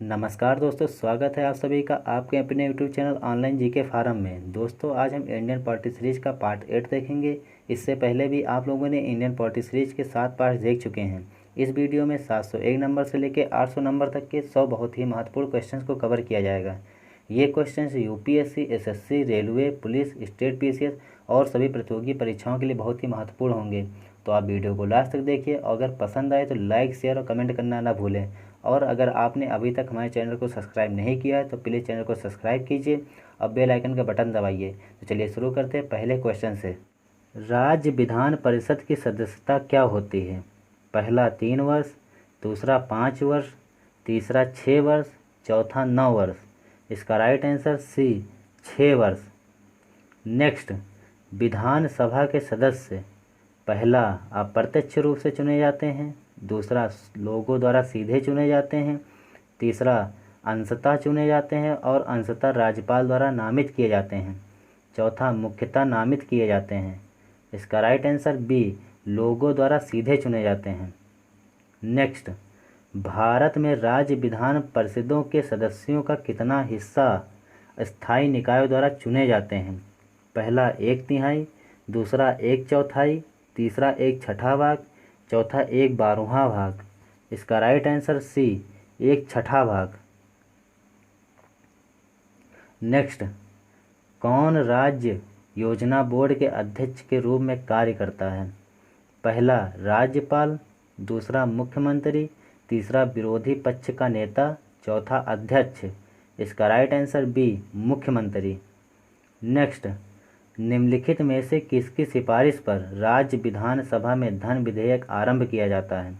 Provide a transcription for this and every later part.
नमस्कार दोस्तों, स्वागत है आप सभी का आपके अपने YouTube channel online GK farm में। दोस्तों आज हम इंडियन पॉलिटी सीरीज का पार्ट 8 देखेंगे। इससे पहले भी आप लोगों ने इंडियन पॉलिटी सीरीज के 7 पार्ट देख चुके हैं। इस वीडियो में 701 नंबर से लेकर 800 नंबर तक के 100 बहुत ही महत्वपूर्ण क्वेश्चंस को कवर किया जाएगा। ये questions UPSC, SSC, railway, police, state PCS और सभी प्रतियोगी परीक्षाओं के लिए बहुत ही महत्वपूर्ण होंगे। तो आप वीडियो को लास्ट तक देखिए और अगर पसंद आए तो लाइक, शेयर और कमेंट करना ना भूलें। और अगर आपने अभी तक हमारे चैनल को सब्सक्राइब नहीं किया है तो प्लीज़ चैनल को सब्सक्राइब कीजिए और बेल आइकन का बटन दबाइए। तो चलिए शुरू करते हैं पहले क्वेश्चन से। राज्य विधान परिषद की सदस्यता क्या होती है? पहला 3 वर्ष, दूसरा 5 वर्ष, तीसरा 6 वर्ष, चौथा 9 वर्ष। इसका राइट आंसर सी 6 वर्ष। नेक्स्ट, विधानसभा के सदस्य पहला अप्रत्यक्ष रूप से चुने जाते हैं, दूसरा लोगों द्वारा सीधे चुने जाते हैं, तीसरा अंशतः चुने जाते हैं और अंशतः राज्यपाल द्वारा नामित किए जाते हैं, चौथा मुख्यतः नामित किए जाते हैं। इसका राइट आंसर बी लोगों द्वारा सीधे चुने जाते हैं। नेक्स्ट, भारत में राज्य विधान परिषदों के सदस्यों का कितना हिस्सा स्थायी निकायों द्वारा चुने जाते हैं? पहला 1/3, दूसरा 1/4, तीसरा 1/6 भाग, चौथा 1/12 भाग। इसका राइट आंसर सी 1/6 भाग। नेक्स्ट, कौन राज्य योजना बोर्ड के अध्यक्ष के रूप में कार्य करता है? पहला राज्यपाल, दूसरा मुख्यमंत्री, तीसरा विरोधी पक्ष का नेता, चौथा अध्यक्ष। इसका राइट आंसर बी मुख्यमंत्री। नेक्स्ट, निम्नलिखित में से किसकी सिफारिश पर राज्य विधानसभा में धन विधेयक आरंभ किया जाता है?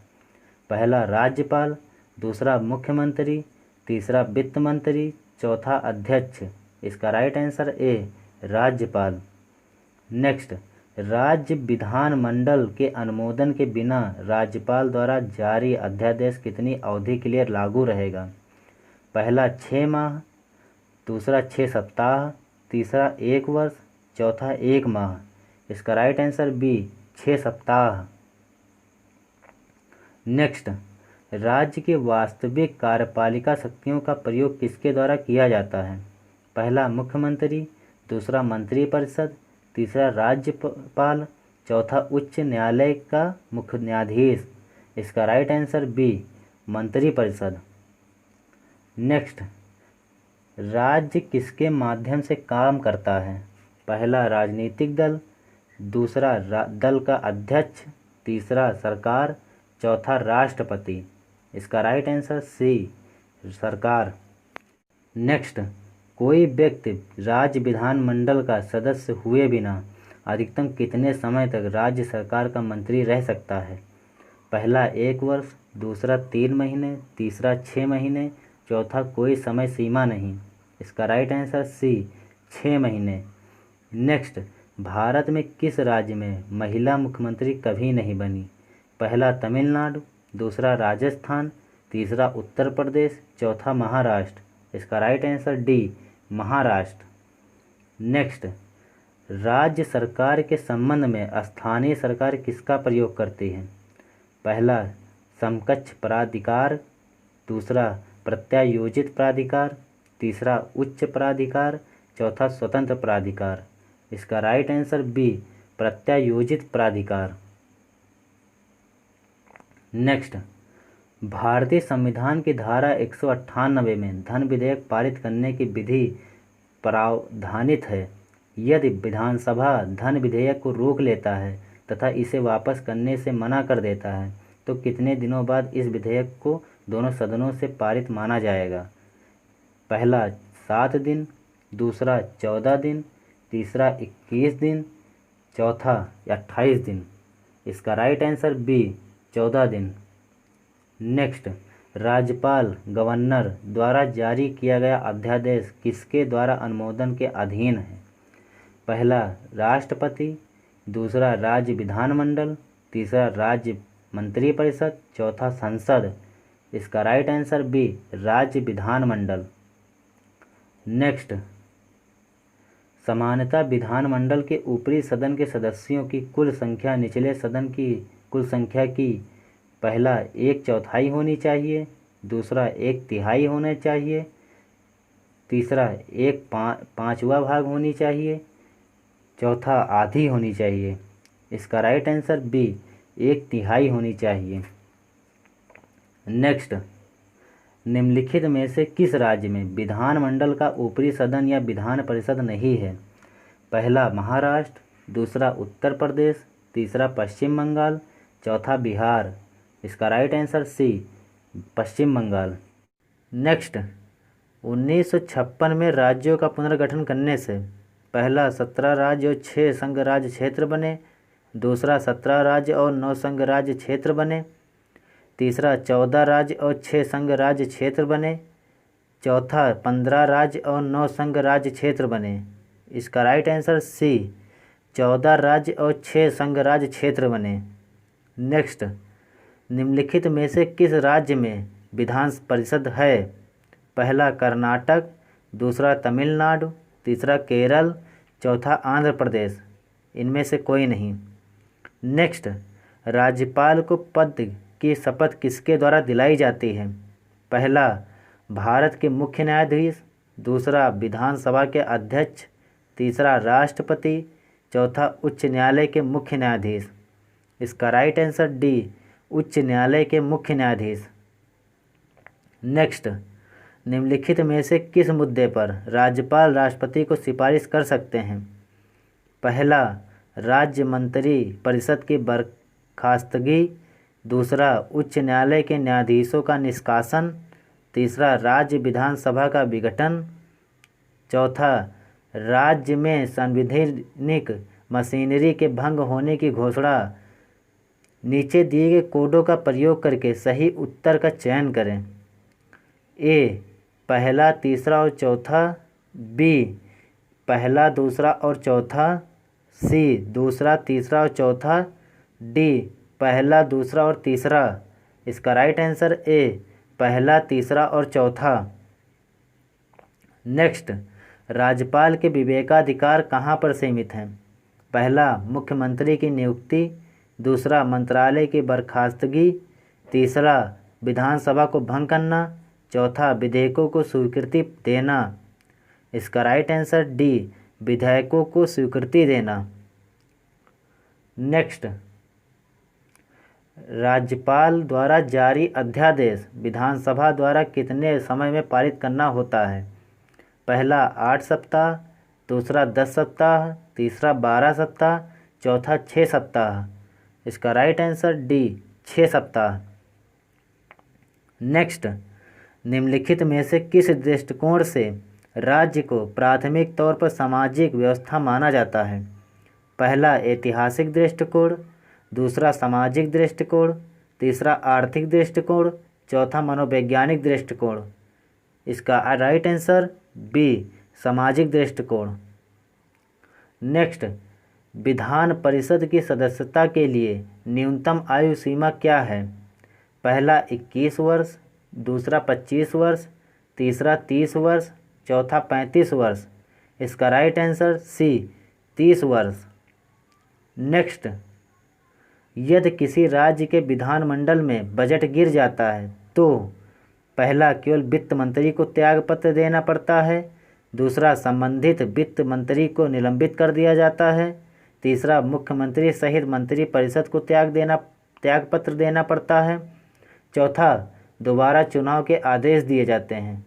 पहला राज्यपाल, दूसरा मुख्यमंत्री, तीसरा वित्त मंत्री, चौथा अध्यक्ष। इसका राइट आंसर ए राज्यपाल। नेक्स्ट, राज्य विधानमंडल के अनुमोदन के बिना राज्यपाल द्वारा जारी अध्यादेश कितनी अवधि के लिए लागू रहेगा? पहला 6 माह, दूसरा 6 सप्ताह, तीसरा 1 वर्ष, चौथा 1 माह। इसका राइट आंसर बी 6 सप्ताह। नेक्स्ट, राज्य के वास्तविक कार्यपालिका शक्तियों का प्रयोग किसके द्वारा किया जाता है? पहला मुख्यमंत्री, दूसरा मंत्रिपरिषद, तीसरा राज्यपाल, चौथा उच्च न्यायालय का मुख्य न्यायाधीश। इसका राइट आंसर बी मंत्रिपरिषद। नेक्स्ट, राज्य किसके माध्यम से काम करता है? पहला राजनीतिक दल, दूसरा दल का अध्यक्ष, तीसरा सरकार, चौथा राष्ट्रपति। इसका राइट आंसर सी सरकार। नेक्स्ट, कोई व्यक्ति राज्य विधानमंडल का सदस्य हुए बिना अधिकतम कितने समय तक राज्य सरकार का मंत्री रह सकता है? पहला 1 वर्ष, दूसरा 3 महीने, तीसरा 6 महीने, चौथा कोई समय सीमा नहीं। इसका राइट आंसर सी 6 महीने। नेक्स्ट, भारत में किस राज्य में महिला मुख्यमंत्री कभी नहीं बनी? पहला तमिलनाडु, दूसरा राजस्थान, तीसरा उत्तर प्रदेश, चौथा महाराष्ट्र। इसका right answer D Maharashtra. Next, राज्य सरकार के संबंध में स्थानीय सरकार किसका प्रयोग करती है? पहला समकक्ष प्राधिकार, दूसरा प्रत्यायोजित प्राधिकार, तीसरा उच्च प्राधिकार, चौथा स्वतंत्र प्राधिकार। इसका राइट आंसर बी प्रत्यायोजित प्राधिकार। नेक्स्ट, भारतीय संविधान की धारा 198 में धन विधेयक पारित करने की विधि प्रावधानित है। यदि विधानसभा धन विधेयक को रोक लेता है तथा इसे वापस करने से मना कर देता है तो कितने दिनों बाद इस विधेयक को दोनों सदनों से पारित माना जाएगा? पहला 7 दिन, दूसरा 14 दिन, तीसरा 21 दिन, चौथा 28 दिन। इसका राइट आंसर बी 14 दिन। नेक्स्ट, राज्यपाल गवर्नर द्वारा जारी किया गया अध्यादेश किसके द्वारा अनुमोदन के अधीन है? पहला राष्ट्रपति, दूसरा राज्य विधानमंडल, तीसरा राज्य मंत्रिपरिषद, चौथा संसद। इसका राइट आंसर बी राज्य विधानमंडल। नेक्स्ट, समानता विधानमंडल के ऊपरी सदन के सदस्यों की कुल संख्या निचले सदन की कुल संख्या की पहला 1/4 होनी चाहिए, दूसरा 1/3 होना चाहिए, तीसरा 1/5वां भाग होनी चाहिए, चौथा आधी होनी चाहिए। इसका राइट आंसर बी 1/3 होनी चाहिए। नेक्स्ट, निम्नलिखित में से किस राज्य में विधानमंडल का ऊपरी सदन या विधान परिषद नहीं है? पहला महाराष्ट्र, दूसरा उत्तर प्रदेश, तीसरा पश्चिम बंगाल, चौथा बिहार। इसका राइट आंसर सी पश्चिम बंगाल। नेक्स्ट, 1956 में राज्यों का पुनर्गठन करने से पहला 17 राज्य और 6 संघ राज्य क्षेत्र बने, दूसरा 17 राज्य और 9 संघ राज्य क्षेत्र बने, तीसरा 14 राज्य और 6 संघ राज्य क्षेत्र बने, चौथा 15 राज्य और 9 संघ राज्य क्षेत्र बने। इसका राइट आंसर सी 14 राज्य और 6 संघ राज्य क्षेत्र बने। नेक्स्ट, निम्नलिखित में से किस राज्य में विधान परिषद है? पहला कर्नाटक, दूसरा तमिलनाडु, तीसरा केरल, चौथा आंध्र प्रदेश। इनमें से कोई नहीं। नेक्स्ट, राज्यपाल को पद की शपथ किसके द्वारा दिलाई जाती है? पहला भारत के मुख्य न्यायाधीश, दूसरा विधानसभा के अध्यक्ष, तीसरा राष्ट्रपति, चौथा उच्च न्यायालय के मुख्य न्यायाधीश। इसका राइट आंसर डी उच्च न्यायालय के मुख्य न्यायाधीश। नेक्स्ट, निम्नलिखित में से किस मुद्दे पर राज्यपाल राष्ट्रपति को सिफारिश कर सकते हैं? पहला राज्य मंत्री परिषद की बर्खास्तगी, दूसरा उच्च न्यायालय के न्यायाधीशों का निष्कासन, तीसरा राज्य विधानसभा का विघटन, चौथा राज्य में संवैधानिक मशीनरी के भंग होने की घोषणा। नीचे दिए गए कोडों का प्रयोग करके सही उत्तर का चयन करें। ए पहला, तीसरा और चौथा, बी पहला, दूसरा और चौथा, सी दूसरा, तीसरा और चौथा, डी पहला, दूसरा और तीसरा। इसका राइट आंसर ए पहला, तीसरा और चौथा। नेक्स्ट, राज्यपाल के विवेकाधिकार कहाँ पर सीमित हैं? पहला मुख्यमंत्री की नियुक्ति, दूसरा मंत्रालय की बर्खास्तगी, तीसरा विधानसभा को भंग करना, चौथा विधेयकों को स्वीकृति देना। इसका राइट आंसर डी विधेयकों को स्वीकृति देना। नेक्स्ट, राज्यपाल द्वारा जारी अध्यादेश विधानसभा द्वारा कितने समय में पारित करना होता है? पहला 8 सप्ताह, दूसरा 10 सप्ताह, तीसरा 12 सप्ताह, चौथा 6 सप्ताह। इसका राइट आंसर डी 6 सप्ताह। नेक्स्ट, निम्नलिखित में से किस दृष्टिकोण से राज्य को प्राथमिक तौर पर सामाजिक व्यवस्था माना जाता है? पहला ऐतिहासिक दृष्टिकोण, दूसरा सामाजिक दृष्टिकोण, तीसरा आर्थिक दृष्टिकोण, चौथा मनोवैज्ञानिक दृष्टिकोण। इसका राइट आंसर बी सामाजिक दृष्टिकोण। नेक्स्ट, विधान परिषद की सदस्यता के लिए न्यूनतम आयु सीमा क्या है? पहला 21 वर्ष, दूसरा 25 वर्ष, तीसरा 30 वर्ष, चौथा 35 वर्ष। इसका राइट आंसर सी 30 वर्ष। नेक्स्ट, यदि किसी राज्य के विधानमंडल में बजट गिर जाता है तो पहला केवल वित्त मंत्री को त्यागपत्र देना पड़ता है, दूसरा संबंधित वित्त मंत्री को निलंबित कर दिया जाता है, तीसरा मुख्यमंत्री सहित मंत्री परिषद को त्यागपत्र देना पड़ता है, चौथा दोबारा चुनाव के आदेश दिए जाते हैं।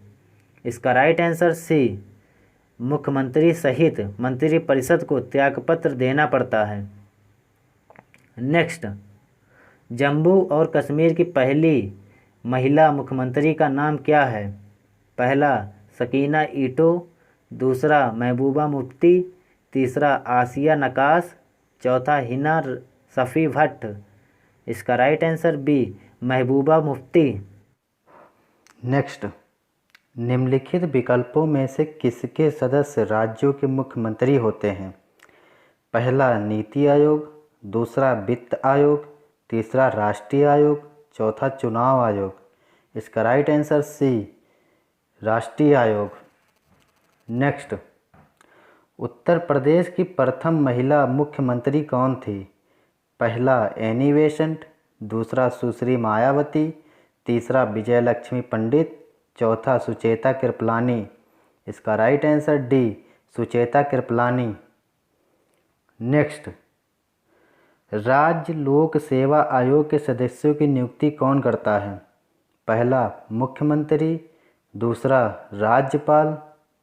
इसका राइट आंसर सी मुख्यमंत्री सहित मंत्री परिषद को त्यागपत्र देना पड़ता है। नेक्स्ट, जम्मू और कश्मीर की पहली महिला मुख्यमंत्री का नाम क्या है? पहला सकीना ईटो, दूसरा महबूबा मुफ्ती, तीसरा आसिया नकाश, चौथा हिना सफ़ी भट्ट। इसका right answer B Mehbooba Mufti. Next, निम्नलिखित विकल्पों में से किसके सदस्य राज्यों के मुख्यमंत्री होते हैं? पहला नीति आयोग, दूसरा वित्त आयोग, तीसरा राष्ट्रीय आयोग, चौथा चुनाव आयोग। इसका राइट आंसर सी राष्ट्रीय आयोग। नेक्स्ट, उत्तर प्रदेश की प्रथम महिला मुख्यमंत्री कौन थी? पहला एनी बेसेंट, दूसरा सुश्री मायावती, तीसरा विजयलक्ष्मी पंडित, चौथा सुचेता कृपलानी। इसका right answer D Sucheta Kripalani. Next, राज्य लोक सेवा आयोग के सदस्यों की नियुक्ति कौन करता है? पहला मुख्यमंत्री, दूसरा राज्यपाल,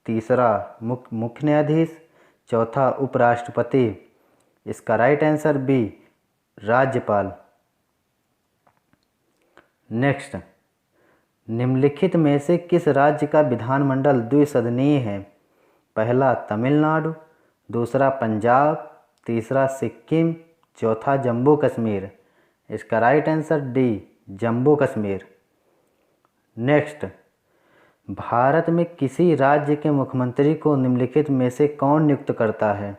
तीसरा मुख्य न्यायाधीश, चौथा उपराष्ट्रपति। इसका राइट आंसर बी राज्यपाल। नेक्स्ट, निम्नलिखित में से किस राज्य का विधानमंडल द्विसदनीय है? पहला तमिलनाडु, दूसरा पंजाब, तीसरा सिक्किम, चौथा जम्मू कश्मीर। इसका right answer D Jammu Kashmir. Next, Bharat में किसी राज्य के मुख्यमंत्री को निम्नलिखित में से कौन नियुक्त करता है?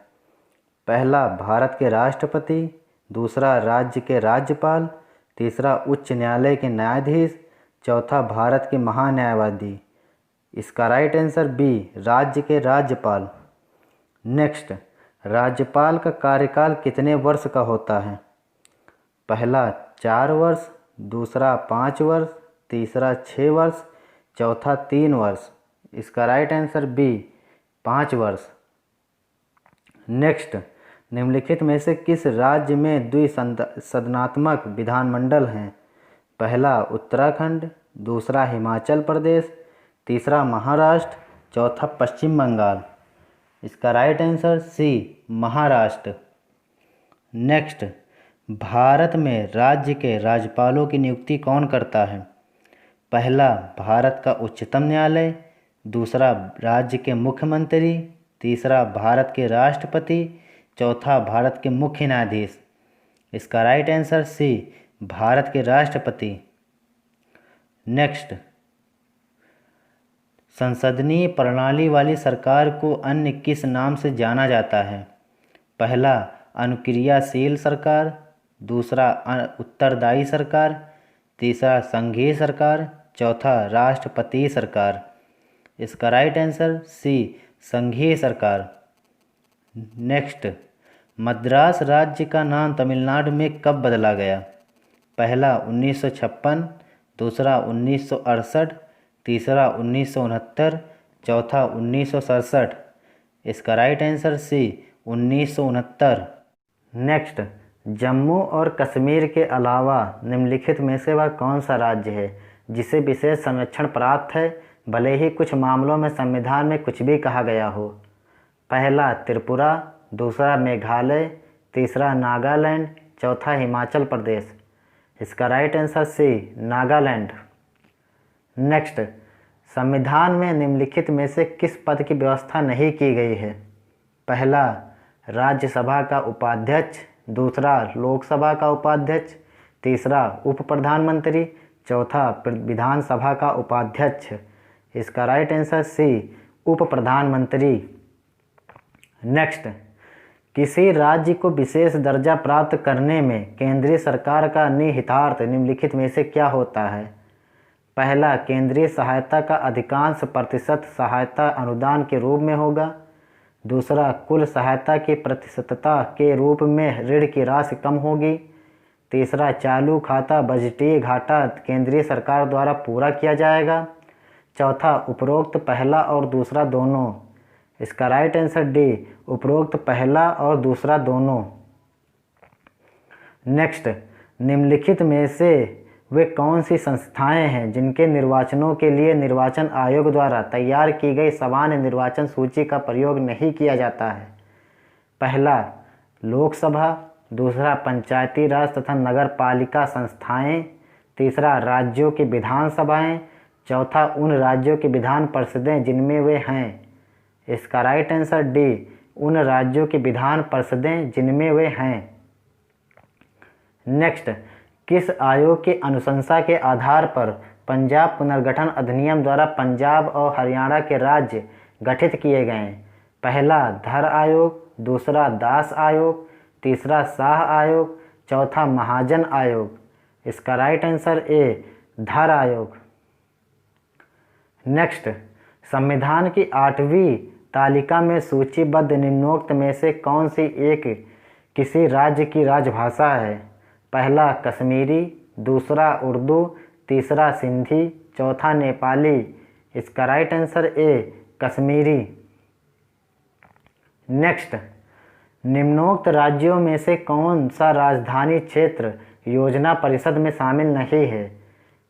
पहला भारत के राष्ट्रपति, दूसरा राज्य के राज्यपाल, तीसरा उच्च न्यायालय के न्यायाधीश, चौथा भारत के महान्यायवादी। इसका राइट आंसर बी राज्य के राज्यपाल। नेक्स्ट, राज्यपाल का कार्यकाल कितने वर्ष का होता है? पहला 4 वर्ष, दूसरा 5 वर्ष, तीसरा 6 वर्ष, चौथा 3 वर्ष। इसका राइट आंसर बी 5 वर्ष। नेक्स्ट, निम्नलिखित में से किस राज्य में द्विसदनात्मक विधानमंडल हैं? पहला उत्तराखंड, दूसरा हिमाचल प्रदेश, तीसरा महाराष्ट्र, चौथा पश्चिम बंगाल। इसका right answer C Maharashtra. Next, Bharat में राज्य के राज्यपालों की नियुक्ति कौन करता है? पहला भारत का उच्चतम न्यायालय, दूसरा राज्य के मुख्यमंत्री, तीसरा भारत के राष्ट्रपति, चौथा भारत के मुख्य न्यायाधीश। इसका राइट आंसर सी भारत के राष्ट्रपति। नेक्स्ट, संसदीय प्रणाली वाली सरकार को अन्य किस नाम से जाना जाता है? पहला अनुक्रियाशील सरकार, दूसरा उत्तरदायी सरकार, तीसरा संघीय सरकार, चौथा राष्ट्रपति सरकार। इसका राइट आंसर सी संघीय सरकार। नेक्स्ट, मद्रास राज्य का नाम तमिलनाडु में कब बदला गया? पहला 1956, दूसरा 1968, तीसरा 1969, चौथा 1967। इसका right answer C 1969। Next, Jammu और कश्मीर के अलावा निम्नलिखित में से वह कौन सा राज्य है जिसे विशेष संरक्षण प्राप्त है, भले ही कुछ मामलों में संविधान में कुछ भी कहा गया हो? पहला त्रिपुरा, दूसरा मेघालय, तीसरा नागालैंड, चौथा हिमाचल प्रदेश। इसका right answer C Nagaland. Next, संविधान में निम्नलिखित में से किस पद की व्यवस्था नहीं की गई है? पहला राज्यसभा का उपाध्यक्ष, दूसरा लोकसभा का उपाध्यक्ष, तीसरा उप प्रधानमंत्री, चौथा विधानसभा का उपाध्यक्ष। इसका राइट आंसर सी उप प्रधानमंत्री। नेक्स्ट, किसी राज्य को विशेष दर्जा प्राप्त करने में केंद्रीय सरकार का निहितार्थ निम्नलिखित में से क्या होता है? पहला केंद्रीय सहायता का अधिकांश प्रतिशत सहायता अनुदान के रूप में होगा, दूसरा कुल सहायता की प्रतिशतता के रूप में ऋण की राशि कम होगी, तीसरा चालू खाता बजटीय घाटा केंद्रीय सरकार द्वारा पूरा किया जाएगा, चौथा उपरोक्त पहला और दूसरा दोनों। इसका राइट आंसर डी उपरोक्त पहला और दूसरा दोनों। नेक्स्ट, निम्नलिखित में से वे कौन सी संस्थाएं हैं जिनके निर्वाचनों के लिए निर्वाचन आयोग द्वारा तैयार की गई सामान्य निर्वाचन सूची का प्रयोग नहीं किया जाता है? पहला लोकसभा, दूसरा पंचायती राज तथा नगर पालिका संस्थाएं, तीसरा राज्यों की विधानसभाएं, चौथा उन राज्यों की विधान परिषदें जिनमें वे हैं। इसका राइट आंसर डी उन राज्यों की विधान परिषदें जिनमें वे हैं। नेक्स्ट, किस आयोग की अनुशंसा के आधार पर पंजाब पुनर्गठन अधिनियम द्वारा पंजाब और हरियाणा के राज्य गठित किए गए? पहला धर आयोग, दूसरा दास आयोग, तीसरा शाह आयोग, चौथा महाजन आयोग। इसका राइट आंसर ए धर आयोग। नेक्स्ट, संविधान की 8वीं तालिका में सूचीबद्ध निम्नोक्त में से कौन सी एक किसी राज्य की राजभाषा है? पहला कश्मीरी, दूसरा उर्दू, तीसरा सिंधी, चौथा नेपाली। इसका right answer A Kashmiri. Next, निम्नोक्त राज्यों में से कौन सा राजधानी क्षेत्र योजना परिषद में शामिल नहीं है?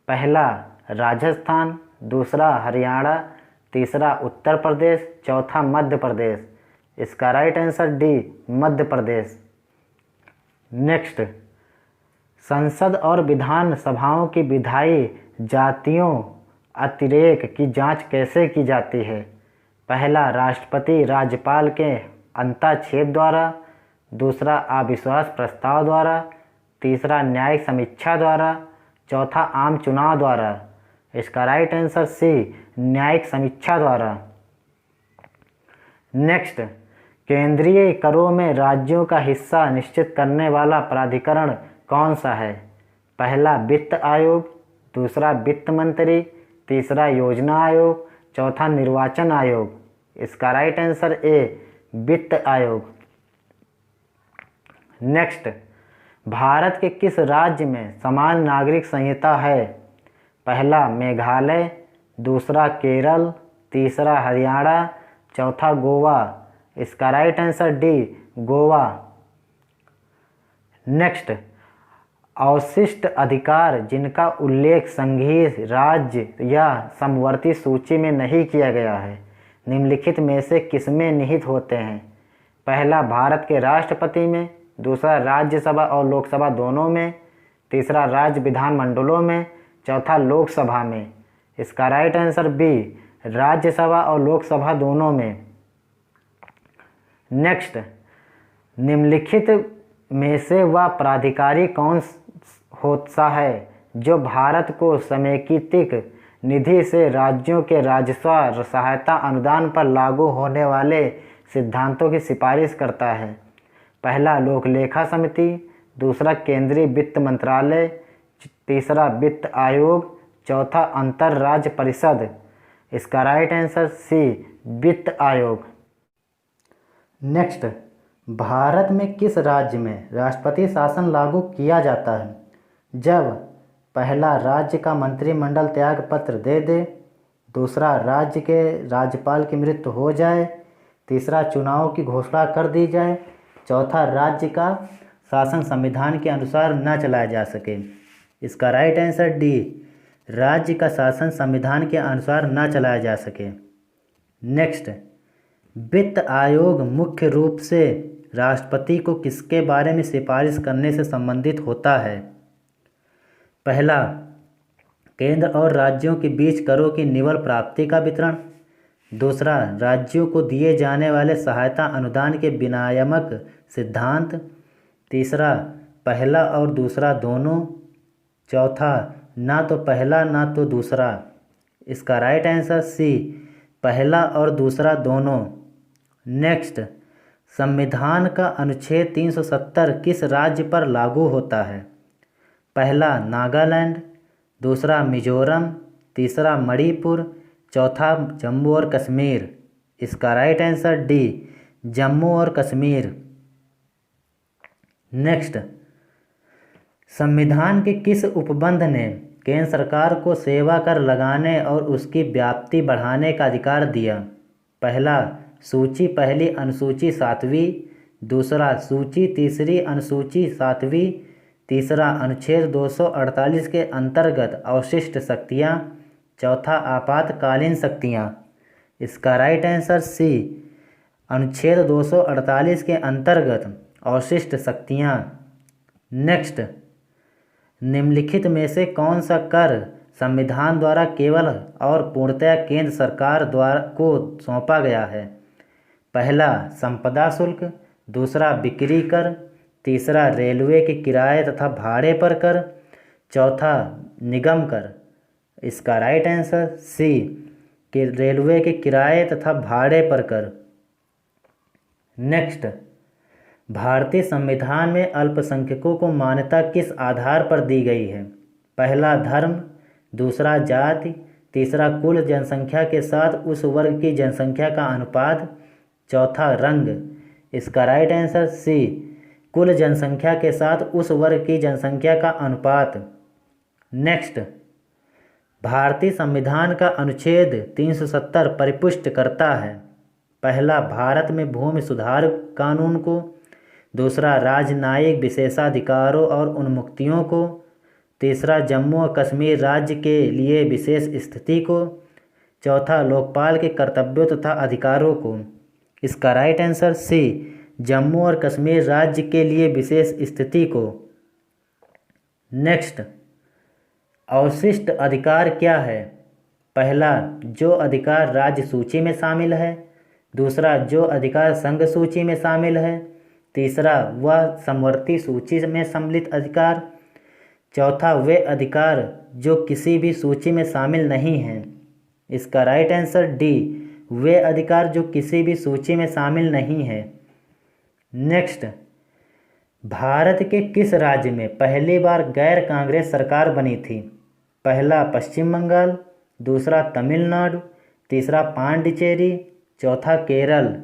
पहला राजस्थान, दूसरा हरियाणा, तीसरा उत्तर प्रदेश, चौथा मध्य प्रदेश। इसका right answer D Madhya Pradesh. Next, संसद और विधान सभाओं की विधायी जातियों अतिरेक की जांच कैसे की जाती है? पहला राष्ट्रपति राज्यपाल के अंतःक्षेप द्वारा, दूसरा अविश्वास प्रस्ताव द्वारा, तीसरा न्यायिक समीक्षा द्वारा, चौथा आम चुनाव द्वारा। इसका राइट आंसर सी न्यायिक समीक्षा द्वारा। नेक्स्ट, केंद्रीय करों में राज्यों का हिस्सा निश्चित करने वाला प्राधिकरण कौन सा है? पहला वित्त आयोग, दूसरा वित्त मंत्री, तीसरा योजना आयोग, चौथा निर्वाचन आयोग। इसका राइट आंसर ए वित्त आयोग। नेक्स्ट, भारत के किस राज्य में समान नागरिक संहिता है? पहला मेघालय, दूसरा केरल, तीसरा हरियाणा, चौथा गोवा। इसका right answer D Goa. Next, अवशिष्ट अधिकार जिनका उल्लेख संघीय राज्य या समवर्ती सूची में नहीं किया गया है, निम्नलिखित में से किसमें निहित होते हैं? पहला भारत के राष्ट्रपति में, दूसरा राज्यसभा और लोकसभा दोनों में, तीसरा राज्य विधानमंडलों में, चौथा लोकसभा में। इसका राइट आंसर बी राज्यसभा और लोकसभा दोनों में। नेक्स्ट, निम्नलिखित में से वह प्राधिकारी कौन होता है जो भारत को समेकित निधि से राज्यों के राजस्व सहायता अनुदान पर लागू होने वाले सिद्धांतों की सिफारिश करता है? पहला लोक लेखा समिति, दूसरा केंद्रीय वित्त मंत्रालय, तीसरा वित्त आयोग, चौथा अंतर राज्य परिषद। इसका राइट आंसर सी वित्त आयोग। नेक्स्ट, भारत में किस राज्य में राष्ट्रपति शासन लागू किया जाता है? जब पहला राज्य का मंत्रिमंडल त्याग पत्र दे दे, दूसरा राज्य के राज्यपाल की मृत्यु हो जाए, तीसरा चुनाव की घोषणा कर दी जाए, चौथा राज्य का शासन संविधान के अनुसार न चलाया जा सके। इसका राइट आंसर डी राज्य का शासन संविधान के अनुसार न चलाया जा सके। नेक्स्ट, वित्त आयोग मुख्य रूप से राष्ट्रपति को किसके बारे में सिफारिश करने से संबंधित होता है? पहला केंद्र और राज्यों के बीच करों की निवल प्राप्ति का वितरण, दूसरा राज्यों को दिए जाने वाले सहायता अनुदान के विनियामक सिद्धांत, तीसरा पहला और दूसरा दोनों, चौथा ना तो पहला ना तो दूसरा। इसका राइट आंसर सी पहला और दूसरा दोनों। नेक्स्ट, संविधान का अनुच्छेद 370 किस राज्य पर लागू होता है? पहला नागालैंड, दूसरा मिजोरम, तीसरा मणिपुर, चौथा जम्मू और कश्मीर। इसका राइट आंसर डी जम्मू और कश्मीर। नेक्स्ट, संविधान के किस उपबंध ने केंद्र सरकार को सेवा कर लगाने और उसकी व्याप्ति बढ़ाने का अधिकार दिया? पहला सूची पहली अनुसूची 7वीं, दूसरा सूची तीसरी अनुसूची 7वीं, तीसरा अनुच्छेद 248 के अंतर्गत अवशिष्ट शक्तियाँ, चौथा आपातकालीन शक्तियाँ। इसका राइट आंसर सी अनुच्छेद 248 के अंतर्गत अवशिष्ट शक्तियाँ। नेक्स्ट, निम्नलिखित में से कौन सा कर संविधान द्वारा केवल और पूर्णतः केंद्र सरकार द्वारा को सौंपा गया है? पहला संपदा शुल्क, दूसरा बिक्री कर, तीसरा रेलवे के किराए तथा भाड़े पर कर, चौथा निगम कर। इसका राइट आंसर सी कि रेलवे के किराए तथा भाड़े पर कर। नेक्स्ट, भारतीय संविधान में अल्पसंख्यकों को मान्यता किस आधार पर दी गई है? पहला धर्म, दूसरा जाति, तीसरा कुल जनसंख्या के साथ उस वर्ग की जनसंख्या का अनुपात, चौथा रंग। इसका राइट आंसर सी कुल जनसंख्या के साथ उस वर्ग की जनसंख्या का अनुपात। नेक्स्ट, भारतीय संविधान का अनुच्छेद 370 परिपुष्ट करता है? पहला, भारत में भूमि सुधार कानून को। दूसरा, राजनयिक विशेषाधिकारों और उन्मुक्तियों को। तीसरा, जम्मू और कश्मीर राज्य के लिए विशेष स्थिति को। चौथा, लोकपाल के कर्तव्यों तथा अधिकारों को। इसका राइट आंसर सी, जम्मू और कश्मीर राज्य के लिए विशेष स्थिति को। नेक्स्ट, अवशिष्ट अधिकार क्या है? पहला, जो अधिकार राज्य सूची में शामिल है। दूसरा, जो अधिकार संघ सूची में शामिल है। तीसरा, वह समवर्ती सूची में सम्मिलित अधिकार। चौथा, वे अधिकार जो किसी भी सूची में शामिल नहीं हैं। इसका राइट आंसर डी, वे अधिकार जो किसी भी सूची में शामिल नहीं हैं। नेक्स्ट, भारत के किस राज्य में पहली बार गैर कांग्रेस सरकार बनी थी? पहला, पश्चिम बंगाल। दूसरा, तमिलनाडु। तीसरा, पांडिचेरी। चौथा, केरल।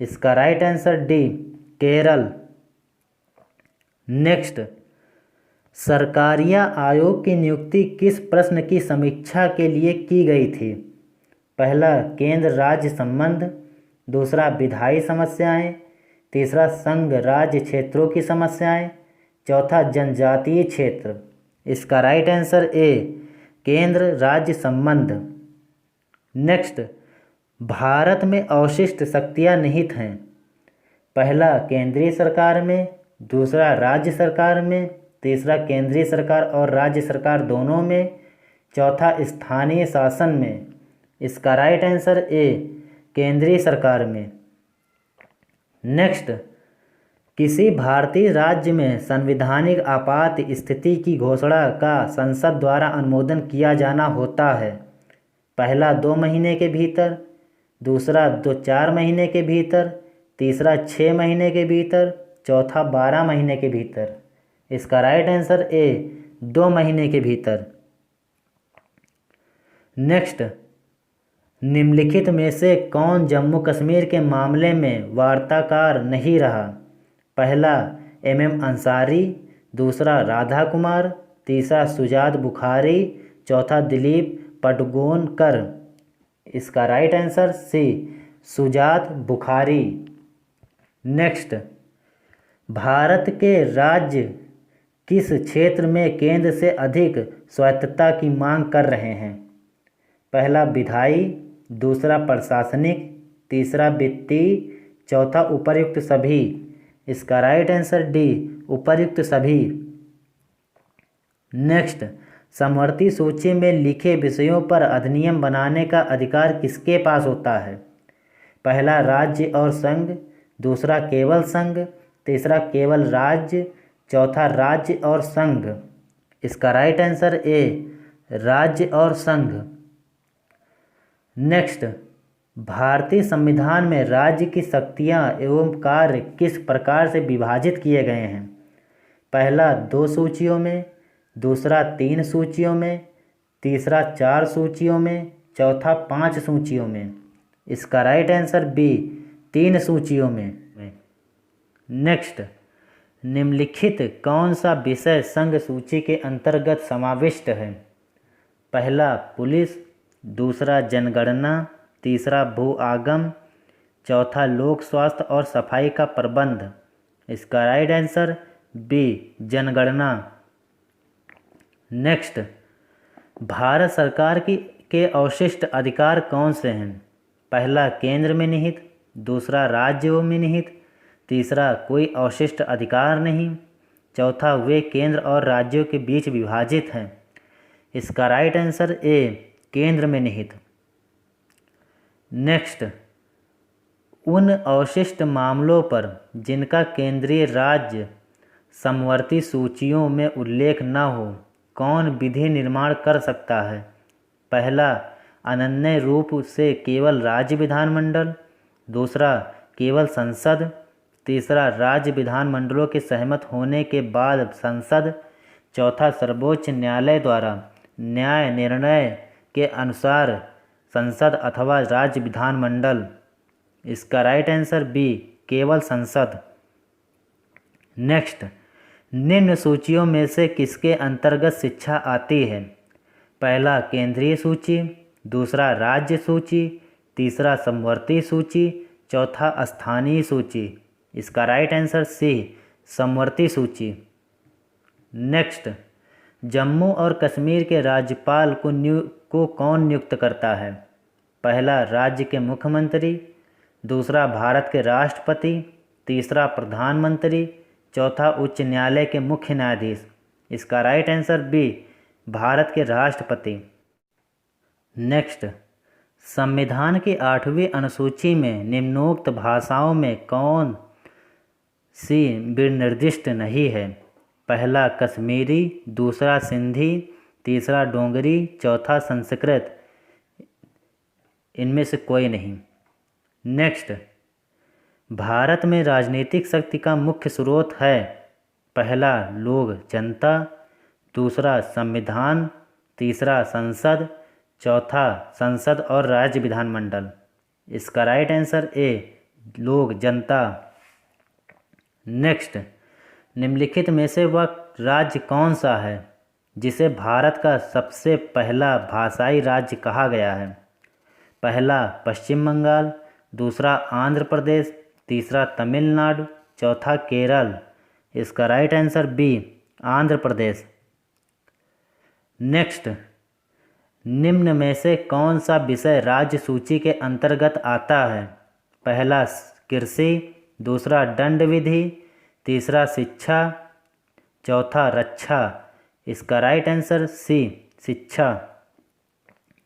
इसका right answer D, Kerala. Next, Sarkaria आयोग की नियुक्ति किस प्रश्न की समीक्षा के लिए की गई थी? पहला, केंद्र राज्य संबंध। दूसरा, विधायी समस्याएं। तीसरा, संघ राज्य क्षेत्रों की समस्याएं। चौथा, जनजातीय क्षेत्र। इसका राइट आंसर ए, केंद्र राज्य संबंध। नेक्स्ट, भारत में अवशिष्ट शक्तियां निहित हैं। पहला, केंद्रीय सरकार में। दूसरा, राज्य सरकार में। तीसरा, केंद्रीय सरकार और राज्य सरकार दोनों में। चौथा, स्थानीय शासन में। इसका राइट आंसर ए, केंद्रीय सरकार में। नेक्स्ट, किसी भारतीय राज्य में संवैधानिक आपात स्थिति की घोषणा का संसद द्वारा अनुमोदन किया जाना होता है। पहला, 2 महीने के भीतर। दूसरा, 4 महीने के भीतर। तीसरा, 6 महीने के भीतर। चौथा, 12 महीने के भीतर। इसका राइट आंसर ए, 2 महीने के भीतर। नेक्स्ट, निम्नलिखित में से कौन जम्मू कश्मीर के मामले में वार्ताकार नहीं रहा? पहला, MM अंसारी। दूसरा, राधा कुमार। तीसरा, सुजात बुखारी। चौथा, दिलीप पडगोनकर। इसका right answer C, Sujaat Bukhari. Next, Bharat के राज्य किस क्षेत्र में केंद्र से अधिक स्वायत्तता की मांग कर रहे हैं? पहला, विधायी। दूसरा, प्रशासनिक। तीसरा, वित्तीय। चौथा, उपर्युक्त सभी। इसका राइट आंसर डी, उपर्युक्त सभी। नेक्स्ट, समवर्ती सूची में लिखे विषयों पर अधिनियम बनाने का अधिकार किसके पास होता है? पहला, राज्य और संघ। दूसरा, केवल संघ। तीसरा, केवल राज्य। चौथा, राज्य और संघ। इसका राइट आंसर ए, राज्य और संघ। नेक्स्ट, भारतीय संविधान में राज्य की शक्तियाँ एवं कार्य किस प्रकार से विभाजित किए गए हैं? पहला, 2 सूचियों में। दूसरा, 3 सूचियों में। तीसरा, 4 सूचियों में। चौथा, 5 सूचियों में। इसका राइट आंसर बी, 3 सूचियों में। नेक्स्ट, निम्नलिखित कौन सा विषय संघ सूची के अंतर्गत समाविष्ट है? पहला, पुलिस। दूसरा, जनगणना। तीसरा, भू आगम। चौथा, लोक स्वास्थ्य और सफाई का प्रबंध। इसका राइट आंसर बी, जनगणना। नेक्स्ट, भारत सरकार के अवशिष्ट अधिकार कौन से हैं? पहला, केंद्र में निहित। दूसरा, राज्यों में निहित। तीसरा, कोई अवशिष्ट अधिकार नहीं। चौथा, वे केंद्र और राज्यों के बीच विभाजित हैं। इसका राइट आंसर ए, केंद्र में निहित। नेक्स्ट, उन अवशिष्ट मामलों पर जिनका केंद्रीय राज्य समवर्ती सूचियों में उल्लेख न हो, कौन विधि निर्माण कर सकता है? पहला, अनन्य रूप से केवल राज्य विधानमंडल। दूसरा, केवल संसद। तीसरा, राज्य विधानमंडलों के सहमत होने के बाद संसद। चौथा, सर्वोच्च न्यायालय द्वारा न्याय निर्णय के अनुसार संसद अथवा राज्य विधानमंडल। इसका राइट आंसर बी, केवल संसद। नेक्स्ट, निम्न सूचियों में से किसके अंतर्गत शिक्षा आती है? पहला केंद्रीय सूची, दूसरा राज्य सूची, तीसरा समवर्ती सूची, चौथा स्थानीय सूची। इसका राइट आंसर सी, समवर्ती सूची। नेक्स्ट, जम्मू और कश्मीर के राज्यपाल को कौन नियुक्त करता है? पहला राज्य के मुख्यमंत्री, दूसरा भारत के राष्ट्रपति, तीसरा प्रधानमंत्री, चौथा उच्च न्यायालय के मुख्य न्यायाधीश। इसका राइट आंसर बी, भारत के राष्ट्रपति। नेक्स्ट, संविधान की 8वीं अनुसूची में निम्नोक्त भाषाओं में कौन सी विनिर्दिष्ट नहीं है? पहला कश्मीरी, दूसरा सिंधी, तीसरा डोगरी, चौथा संस्कृत। इनमें से कोई नहीं। नेक्स्ट, भारत में राजनीतिक शक्ति का मुख्य स्रोत है? पहला लोग जनता, दूसरा संविधान, तीसरा संसद, चौथा संसद और राज्य विधानमंडल। इसका राइट आंसर ए, लोग जनता। नेक्स्ट, निम्नलिखित में से वह राज्य कौन सा है जिसे भारत का सबसे पहला भाषाई राज्य कहा गया है? पहला पश्चिम बंगाल, दूसरा आंध्र प्रदेश, तीसरा तमिलनाडु, चौथा केरल। इसका right answer B, Andhra Pradesh. Next, निम्न में से कौन सा विषय राज्य सूची के अंतर्गत आता है? पहला कृषि, दूसरा दंड विधि, तीसरा शिक्षा, चौथा रक्षा। इसका राइट आंसर सी, शिक्षा।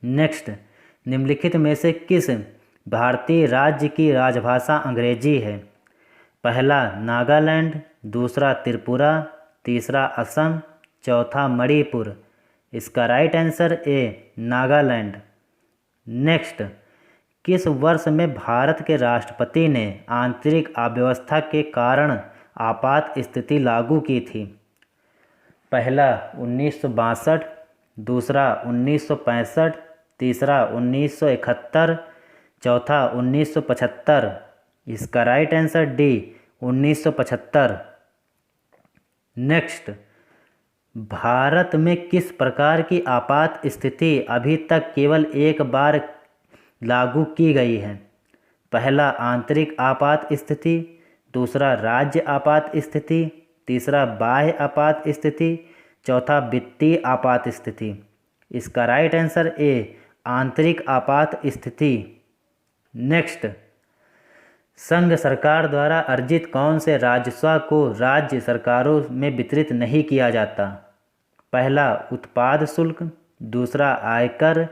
नेक्स्ट, निम्नलिखित में से किस भारतीय राज्य की राजभाषा अंग्रेजी है? पहला नागालैंड, दूसरा त्रिपुरा, तीसरा असम, चौथा मणिपुर। इसका राइट आंसर ए, नागालैंड। नेक्स्ट, किस वर्ष में भारत के राष्ट्रपति ने आंतरिक अव्यवस्था के कारण आपात स्थिति लागू की थी? पहला 1962, दूसरा 1965, तीसरा 1971, चौथा 1975। इसका right answer D, 1975। Next, Bharat में किस प्रकार की आपात स्थिति अभी तक केवल एक बार लागू की गई है? पहला आंतरिक आपात स्थिति, दूसरा राज्य आपात स्थिति, तीसरा बाह्य आपात स्थिति, चौथा वित्तीय आपात स्थिति। इसका राइट आंसर ए, आंतरिक आपात स्थिति। नेक्स्ट, संघ सरकार द्वारा अर्जित कौन से राजस्व को राज्य सरकारों में वितरित नहीं किया जाता? पहला उत्पाद शुल्क, दूसरा आयकर,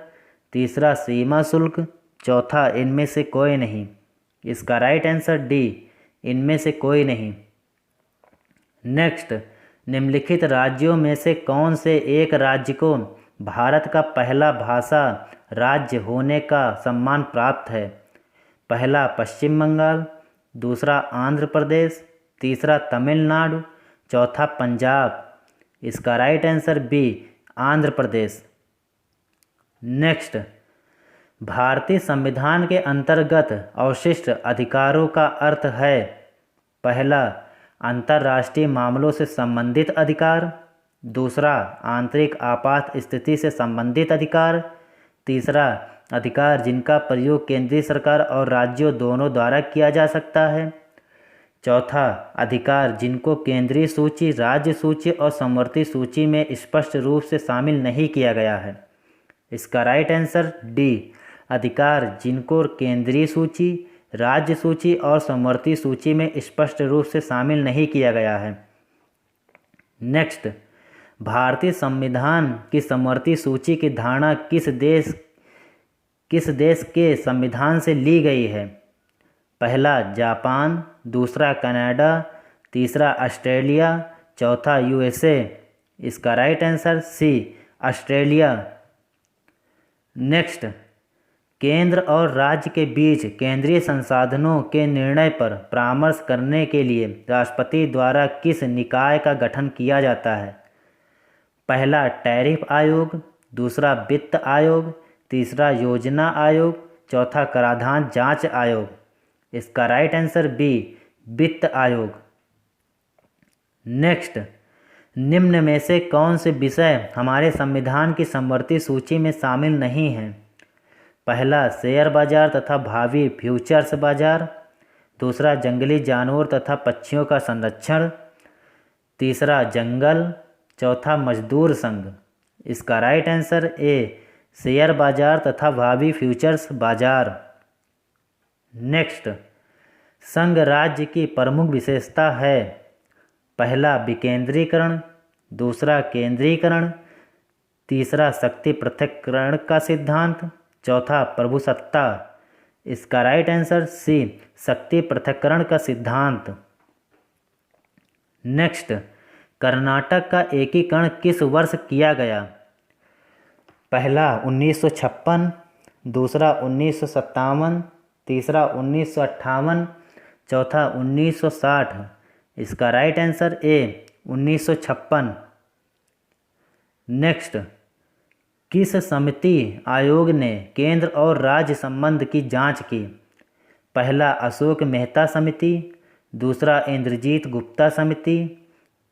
तीसरा सीमा शुल्क, चौथा इनमें से कोई नहीं। इसका राइट आंसर डी, इनमें से कोई नहीं। नेक्स्ट, निम्नलिखित राज्यों में से कौन से एक राज्य को भारत का पहला भाषा राज्य होने का सम्मान प्राप्त है? पहला पश्चिम बंगाल, दूसरा आंध्र प्रदेश, तीसरा तमिलनाडु, चौथा पंजाब। इसका right answer B, Andhra Pradesh. Next, भारतीय संविधान के अंतर्गत अवशिष्ट अधिकारों का अर्थ है? पहला अंतर्राष्ट्रीय मामलों से संबंधित अधिकार, दूसरा आंतरिक आपात स्थिति से संबंधित अधिकार, तीसरा अधिकार जिनका प्रयोग केंद्रीय सरकार और राज्यों दोनों द्वारा किया जा सकता है, चौथा अधिकार जिनको केंद्रीय सूची, राज्य सूची और समवर्ती सूची में स्पष्ट रूप से शामिल नहीं किया गया है। इसका राइट आंसर डी, अधिकार जिनको केंद्रीय सूची, राज्य सूची और समवर्ती सूची में स्पष्ट रूप से शामिल नहीं किया गया है। नेक्स्ट, भारतीय संविधान की समवर्ती सूची की धारणा किस देश के संविधान से ली गई है? पहला जापान, दूसरा कनाडा, तीसरा ऑस्ट्रेलिया, चौथा यूएसए। इसका right answer C, Australia. Next, केंद्र और राज्य के बीच केंद्रीय संसाधनों के निर्णय पर परामर्श करने के लिए राष्ट्रपति द्वारा किस निकाय का गठन किया जाता है? पहला टैरिफ आयोग, दूसरा वित्त आयोग, तीसरा योजना आयोग, चौथा कराधान जांच आयोग। इसका राइट आंसर बी, वित्त आयोग। नेक्स्ट, निम्न में से कौन से विषय हमारे संविधान की समवर्ती सूची में शामिल नहीं हैं? पहला शेयर बाजार तथा भावी फ्यूचर्स बाजार, दूसरा जंगली जानवर तथा पक्षियों का संरक्षण, तीसरा जंगल, चौथा मजदूर संघ। इसका राइट आंसर ए शेयर बाजार तथा भावी फ्यूचर्स बाजार। नेक्स्ट, संघ राज्य की प्रमुख विशेषता है। पहला विकेंद्रीकरण, दूसरा केंद्रीकरण, तीसरा शक्ति पृथक्करण का सिद्धांत, चौथा प्रभुसत्ता। इसका राइट आंसर सी शक्ति पृथक्करण का सिद्धांत। नेक्स्ट, कर्नाटक का एकीकरण किस वर्ष किया गया? पहला 1956, दूसरा 1957, तीसरा 1958, चौथा 1960। इसका राइट आंसर ए 1956। नेक्स्ट, किस समिति आयोग ने केंद्र और राज्य संबंध की जांच की? पहला अशोक मेहता समिति, दूसरा इंद्रजीत गुप्ता समिति,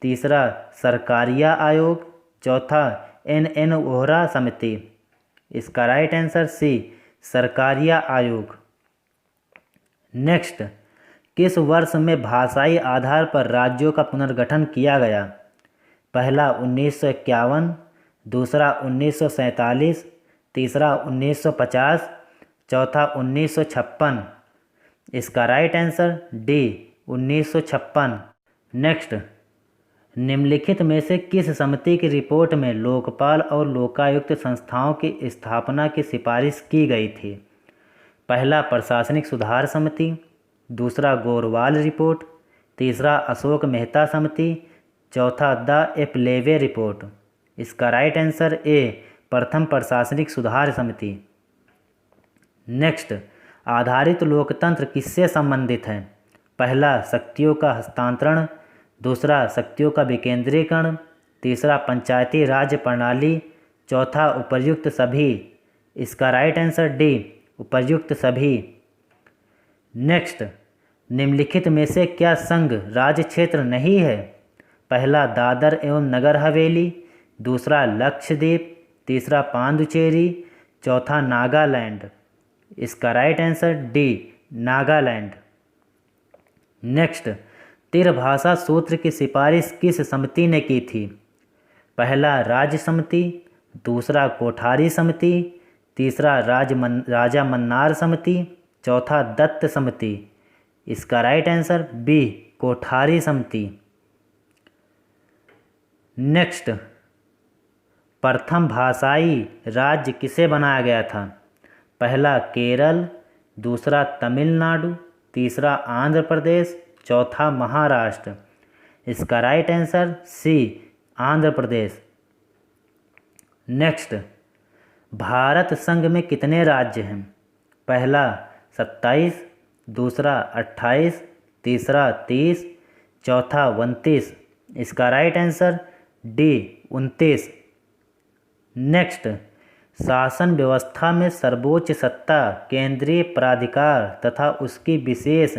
तीसरा सरकारिया आयोग, चौथा एन वोहरा समिति। इसका राइट आंसर सी सरकारिया आयोग। नेक्स्ट, किस वर्ष में भाषाई आधार पर राज्यों का पुनर्गठन किया गया? पहला 1951, दूसरा 1947, तीसरा 1950, चौथा 1956। इसका राइट आंसर डी 1956। नेक्स्ट, निम्नलिखित में से किस समिति की रिपोर्ट में लोकपाल और लोकायुक्त संस्थाओं की स्थापना की सिफारिश की गई थी? पहला प्रशासनिक सुधार समिति, दूसरा गोरवाल रिपोर्ट, तीसरा अशोक मेहता समिति, चौथा द एपलेवे रिपोर्ट। इसका राइट आंसर ए प्रथम प्रशासनिक सुधार समिति। नेक्स्ट, आधारित लोकतंत्र किससे संबंधित है? पहला शक्तियों का हस्तांतरण, दूसरा शक्तियों का विकेंद्रीकरण, तीसरा पंचायती राज प्रणाली, चौथा उपर्युक्त सभी। इसका राइट आंसर डी उपर्युक्त सभी। नेक्स्ट, निम्नलिखित में से क्या संघ राज्य क्षेत्र नहीं है? पहला दादर एवं नगर हवेली, दूसरा लक्षद्वीप, तीसरा पांडुचेरी, चौथा नागालैंड। इसका right answer D Nagaland. Next, त्रिभाषा सूत्र की सिफारिश किस समिति ने की थी? पहला राज्य समिति, दूसरा कोठारी समिति, तीसरा राजा मन्नार समिति, चौथा दत्त समिति। इसका राइट आंसर बी कोठारी समिति। नेक्स्ट, प्रथम भाषाई राज्य किसे बनाया गया था? पहला केरल, दूसरा तमिलनाडु, तीसरा आंध्र प्रदेश, चौथा महाराष्ट्र। इसका राइट आंसर सी आंध्र प्रदेश। नेक्स्ट, भारत संघ में कितने राज्य हैं? पहला 27, दूसरा 28, तीसरा 30, चौथा 29। इसका राइट आंसर डी 29। नेक्स्ट, शासन व्यवस्था में सर्वोच्च सत्ता केंद्रीय प्राधिकार तथा उसकी विशेष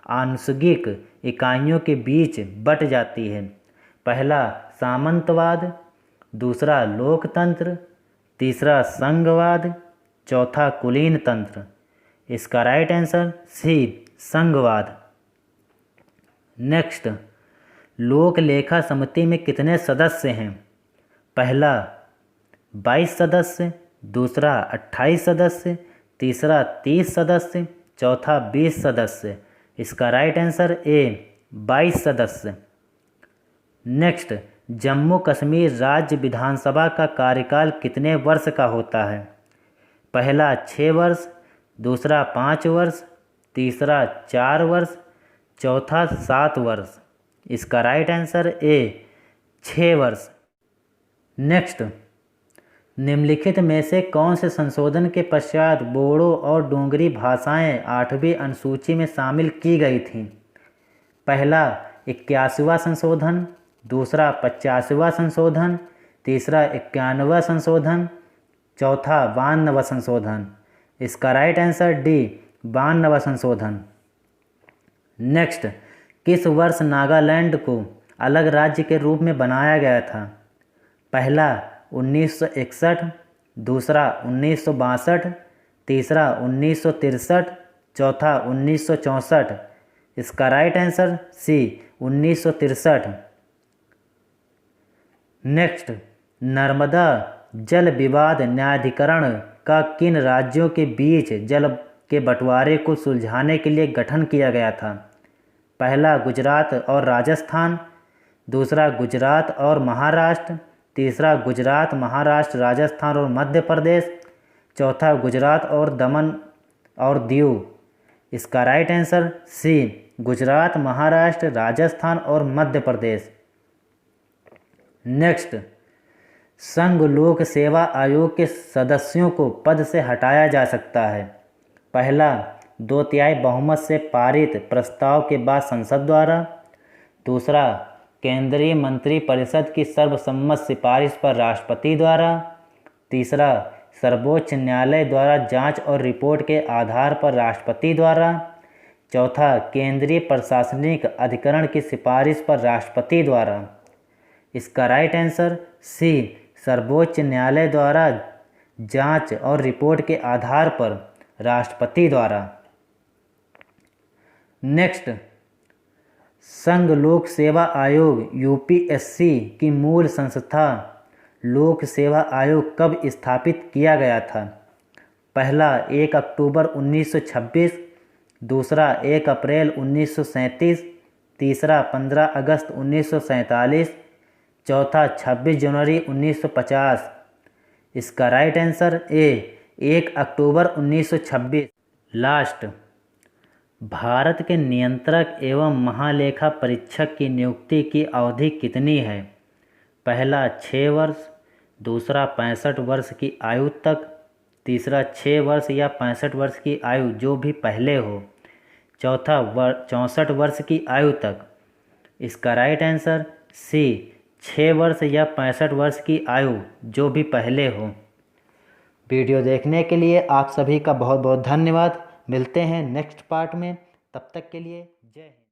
आनुषंगिक इकाइयों के बीच बट जाती है। पहला सामंतवाद, दूसरा लोकतंत्र, तीसरा संघवाद, चौथा कुलीन तंत्र। इसका राइट आंसर सी संघवाद। नेक्स्ट, लोक लेखा समिति में कितने सदस्य हैं? पहला 22 सदस्य, दूसरा 28 सदस्य, तीसरा 30 सदस्य, चौथा 20 सदस्य। इसका राइट आंसर ए 22 सदस्य। नेक्स्ट, जम्मू कश्मीर राज्य विधानसभा का कार्यकाल कितने वर्ष का होता है? पहला 6 वर्ष, दूसरा 5 वर्ष, तीसरा 4 वर्ष, चौथा 7 वर्ष। इसका राइट आंसर ए 6 वर्ष। नेक्स्ट, निम्नलिखित में से कौन से संशोधन के पश्चात बोडो और डोगरी भाषाएं 8वीं अनुसूची में शामिल की गई थीं? पहला 81वां संशोधन, दूसरा 85वां संशोधन, तीसरा 91वां संशोधन, चौथा 92वां संशोधन। इसका राइट आंसर डी 92वां संशोधन। नेक्स्ट, किस वर्ष नागालैंड को अलग राज्य के रूप में बनाया गया था? पहला 1961, दूसरा 1962, तीसरा 1963, चौथा 1964। इसका right answer C 1963। Next, Narmada जल विवाद न्यायाधिकरण का किन राज्यों के बीच जल के बंटवारे को सुलझाने के लिए गठन किया गया था? पहला गुजरात और राजस्थान, दूसरा गुजरात और महाराष्ट्र, तीसरा गुजरात, महाराष्ट्र, राजस्थान और मध्य प्रदेश, चौथा गुजरात और दमन और दीव। इसका right answer C Gujarat, Maharashtra, Rajasthan और मध्य प्रदेश। नेक्स्ट, संघ लोक सेवा आयोग के सदस्यों को पद से हटाया जा सकता है? पहला 2/3 बहुमत से पारित प्रस्ताव के बाद संसद द्वारा, दूसरा केंद्रीय मंत्रिपरिषद की सर्वसम्मत सिफारिश पर राष्ट्रपति द्वारा, तीसरा सर्वोच्च न्यायालय द्वारा जांच और रिपोर्ट के आधार पर राष्ट्रपति द्वारा, चौथा केंद्रीय प्रशासनिक अधिकरण की सिफारिश पर राष्ट्रपति द्वारा। इसका राइट आंसर सी सर्वोच्च न्यायालय द्वारा जांच और रिपोर्ट के आधार पर राष्ट्रपति द्वारा। नेक्स्ट, संघ लोक सेवा आयोग यूपीएससी की मूल संस्था लोक सेवा आयोग कब स्थापित किया गया था? पहला 1 अक्टूबर 1926, दूसरा 1 अप्रैल 1937, तीसरा 15 अगस्त 1947, चौथा 26 जनवरी 1950। इसका राइट आंसर ए 1 अक्टूबर 1926। लास्ट, भारत के नियंत्रक एवं महालेखा परीक्षक की नियुक्ति की अवधि कितनी है? पहला 6 वर्ष, दूसरा 65 वर्ष की आयु तक, तीसरा 6 वर्ष या 65 वर्ष की आयु जो भी पहले हो, चौथा 64 वर्ष की आयु तक। इसका राइट आंसर सी 6 वर्ष या 65 वर्ष की आयु जो भी पहले हो। वीडियो देखने के लिए आप सभी का बहुत बहुत धन्यवाद। मिलते हैं नेक्स्ट पार्ट में, तब तक के लिए जय हिंद।